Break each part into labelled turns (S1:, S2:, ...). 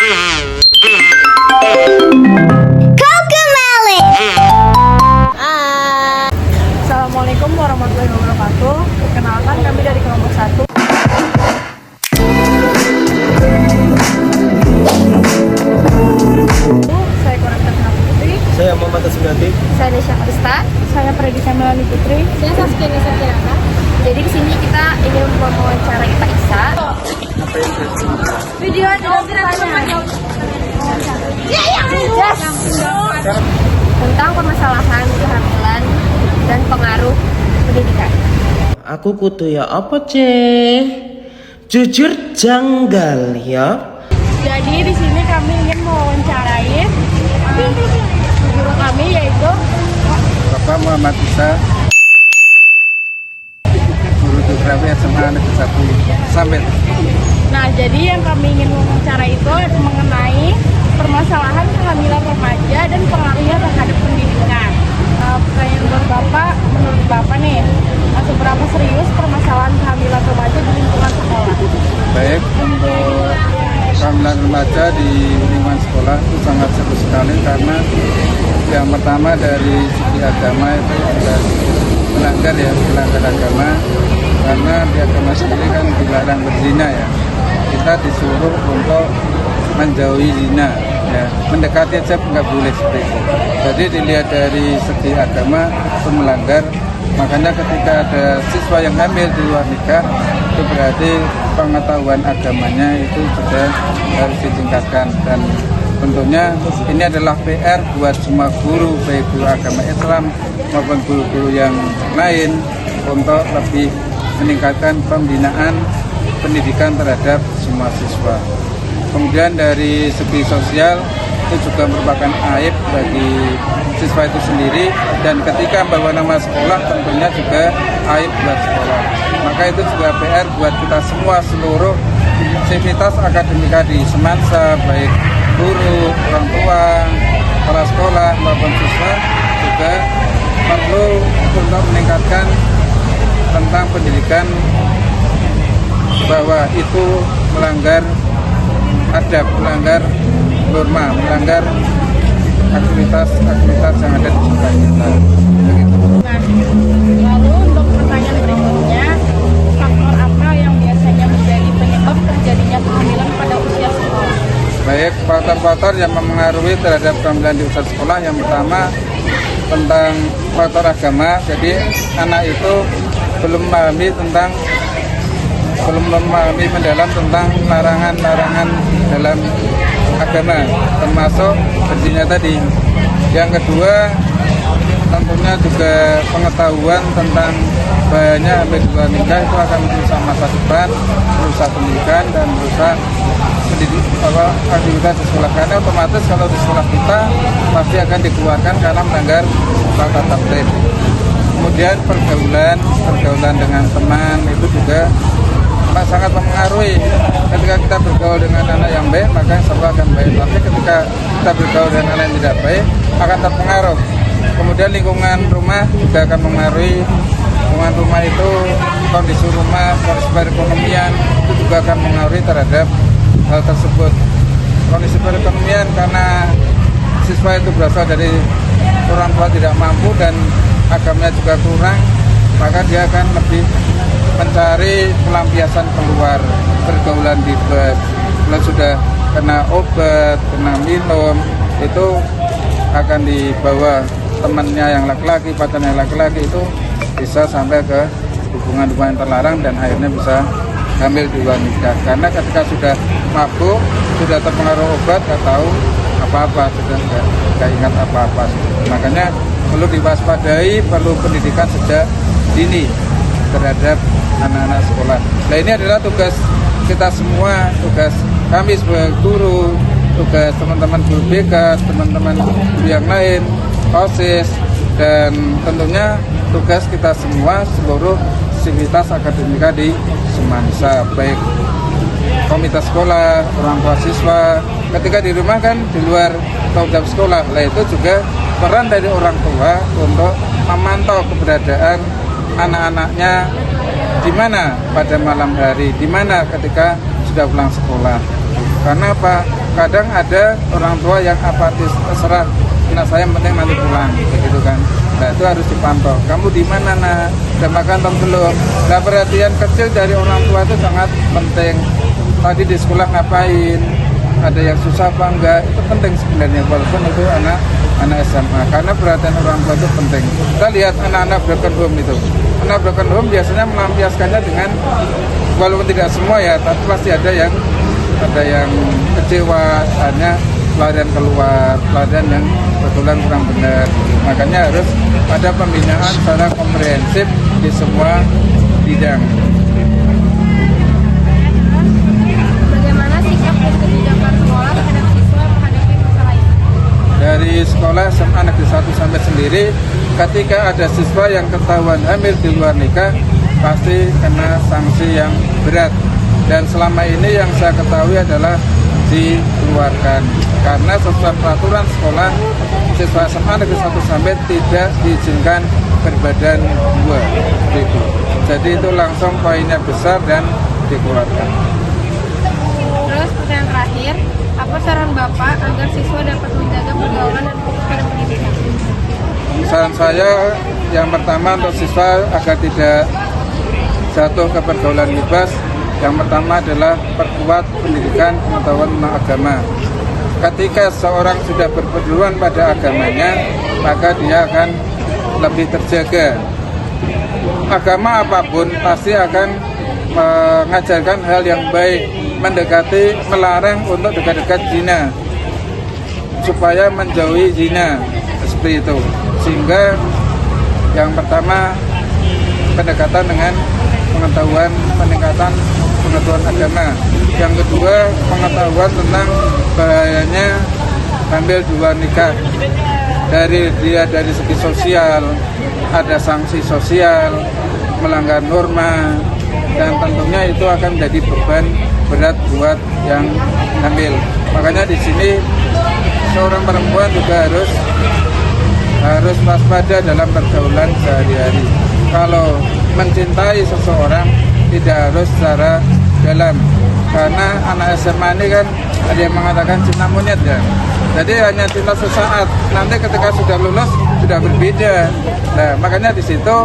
S1: Assalamualaikum warahmatullahi wabarakatuh. Perkenalkan, kami dari kelompok 1. Saya Korekta Putri.
S2: Saya Muhammad Tasmiati.
S3: Saya Desya Krista.
S1: Saya Predika Melani Putri.
S3: Saya Saskia Nisa Kirana. Jadi di sini kita ingin mewawancarai Pak Isa. Video tidak bertanya. Yes. Tentang permasalahan kehamilan dan pengaruh pendidikan.
S2: Aku kudu ya apa ceh? Jujur janggal ya.
S1: Jadi di sini kami ingin mewawancarai guru kami, yaitu
S4: Bapak Muhammad Isa, guru geografi SMA Negeri 1 Sambet.
S1: Nah, jadi yang kami ingin wawancara itu mengenai permasalahan kehamilan remaja dan pengaruhnya terhadap pendidikan. Pertanyaan buat Bapak, menurut Bapak nih, seberapa serius permasalahan kehamilan remaja di lingkungan sekolah?
S4: Baik, untuk kehamilan remaja di lingkungan sekolah itu sangat seru sekali karena yang pertama dari segi agama itu sudah melanggar agama, karena di agama sendiri kan dilarang berzina ya. Kita disuruh untuk menjauhi zina ya, mendekati aja nggak boleh seperti itu. Jadi dilihat dari segi agama itu melanggar. Makanya ketika ada siswa yang hamil di luar nikah, itu berarti pengetahuan agamanya itu juga harus ditingkatkan. Dan tentunya ini adalah PR buat semua guru, baik guru agama Islam maupun guru-guru yang lain, untuk lebih meningkatkan pembinaan pendidikan terhadap semua siswa. Kemudian dari segi sosial itu juga merupakan aib bagi siswa itu sendiri, dan ketika membawa nama sekolah tentunya juga aib buat sekolah. Maka itu juga PR buat kita semua, seluruh sivitas akademika di Semansa, baik guru, orang tua, kepala sekolah maupun siswa, juga perlu untuk meningkatkan tentang pendidikan, bahwa itu melanggar adab, melanggar norma, melanggar aktivitas yang ada di sekitar kita.
S1: Lalu untuk pertanyaan berikutnya, faktor apa yang biasanya menjadi penyebab terjadinya kehamilan pada usia sekolah?
S4: Baik, faktor-faktor yang mempengaruhi terhadap kehamilan di usia sekolah, yang pertama tentang faktor agama. Jadi anak itu belum memahami mendalam tentang larangan-larangan dalam agama, termasuk berzina tadi. Yang kedua, tentunya juga pengetahuan tentang bahayanya hamil di luar nikah itu akan merusak masa depan, merusak pendidikan, dan merusak aktivitas di sekolah. Karena otomatis kalau di sekolah kita pasti akan dikeluarkan karena melanggar tata tertib. Kemudian pergaulan dengan teman itu juga sangat mempengaruhi. Ketika kita bergaul dengan anak yang baik, maka insya Allah akan baik. Tapi ketika kita bergaul dengan anak yang tidak baik, akan terpengaruh. Kemudian lingkungan rumah juga akan mempengaruhi. Lingkungan rumah itu, kondisi rumah, kondisi perekonomian itu juga akan mempengaruhi terhadap hal tersebut. Kondisi perekonomian karena siswa itu berasal dari orang tua tidak mampu dan agamanya juga kurang, maka dia akan lebih mencari pelampiasan keluar, pergaulan bebas. Kalau sudah kena obat, kena minum, itu akan dibawa temannya yang laki-laki, pacarnya yang laki-laki, itu bisa sampai ke hubungan-hubungan terlarang dan akhirnya bisa hamil di luar nikah. Karena ketika sudah mabuk, sudah terpengaruh obat, nggak tahu apa-apa, sudah nggak ingat apa-apa. Makanya perlu diwaspadai, perlu pendidikan sejak dini terhadap anak-anak sekolah. Nah, ini adalah tugas kita semua, tugas kami sebagai guru, tugas teman-teman guru BK, teman-teman guru yang lain, OSIS, dan tentunya tugas kita semua, seluruh sivitas akademika di Semansa, baik komite sekolah, orang tua siswa. Ketika di rumah kan di luar tanggung jawab sekolah, lah itu juga peran dari orang tua untuk memantau keberadaan anak-anaknya di mana pada malam hari, di mana ketika sudah pulang sekolah. Karena apa? Kadang ada orang tua yang apatis, terserah anak saya yang penting nanti pulang, begitu kan. Nah itu harus dipantau. Kamu di mana nak? Udah makan atau belum? Nah perhatian kecil dari orang tua itu sangat penting. Tadi di sekolah ngapain? Ada yang susah apa enggak? Itu penting sebenarnya walaupun itu anak SMA. Karena perhatian orang tua itu penting. Kita lihat anak-anak broken home itu. Anak broken home biasanya melampiaskannya dengan, walaupun tidak semua ya, tapi pasti ada yang kecewa, hanya pelarian keluar, pelarian yang betulan kurang benar. Makanya harus ada pembinaan secara komprehensif di semua bidang.
S3: Bagaimana sikap dan kebijakan sekolah terhadap siswa menghadapi masalah ini?
S4: Dari sekolah SMA Negeri 1 sampai sendiri, ketika ada siswa yang ketahuan hamil di luar nikah, pasti kena sanksi yang berat. Dan selama ini yang saya ketahui adalah dikeluarkan. Karena sesuai peraturan sekolah, siswa SMA Negeri 1 sampai tidak diizinkan berbadan dua. Gitu. Jadi itu langsung poinnya besar dan dikeluarkan.
S3: Terus pertanyaan terakhir, apa saran Bapak agar siswa dapat menjaga pergaulan dan fokus pada pendidikan?
S4: Saran saya yang pertama untuk siswa agar tidak jatuh ke pergaulan bebas, yang pertama adalah perkuat pendidikan pengetahuan tentang agama. Ketika seorang sudah berpedoman pada agamanya, maka dia akan lebih terjaga. Agama apapun pasti akan mengajarkan hal yang baik, mendekati, melarang untuk dekat-dekat zina, supaya menjauhi zina, seperti itu. Sehingga yang pertama pendekatan dengan pengetahuan, peningkatan pengetahuan agama. Yang kedua, pengetahuan tentang bahayanya hamil di luar nikah. Dari segi sosial, ada sanksi sosial, melanggar norma, dan tentunya itu akan menjadi beban berat buat yang hamil. Makanya di sini seorang perempuan juga harus waspada dalam pergaulan sehari-hari. Kalau mencintai seseorang tidak harus secara dalam, karena anak SMA ini kan ada yang mengatakan cinta monyet ya. Jadi hanya cinta sesaat, nanti ketika sudah lulus sudah berbeda. Nah makanya di situ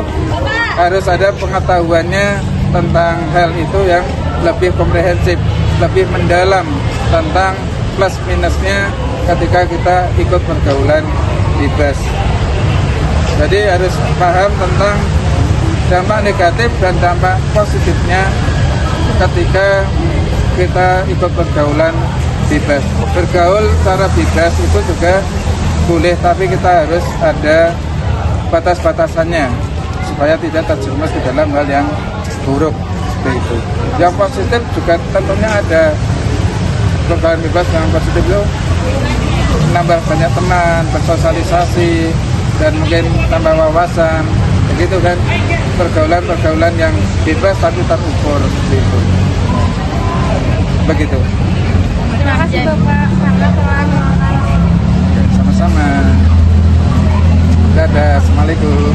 S4: harus ada pengetahuannya tentang hal itu yang lebih komprehensif, lebih mendalam tentang plus minusnya ketika kita ikut pergaulan bebas. Jadi harus paham tentang dampak negatif dan dampak positifnya ketika kita ikut pergaulan bebas. Bergaul secara bebas itu juga boleh, tapi kita harus ada batas-batasannya supaya tidak terjerumus ke dalam hal yang buruk seperti itu. Yang positif juga tentunya ada. Pergaulan bebas yang positif itu menambah banyak teman, bersosialisasi, dan mungkin tambah wawasan, begitu kan. Pergaulan yang bebas tapi terukur seperti itu. Begitu.
S3: Terima kasih Bapak karena telah meluangkan.
S4: Sama-sama. Dadah, assalamualaikum.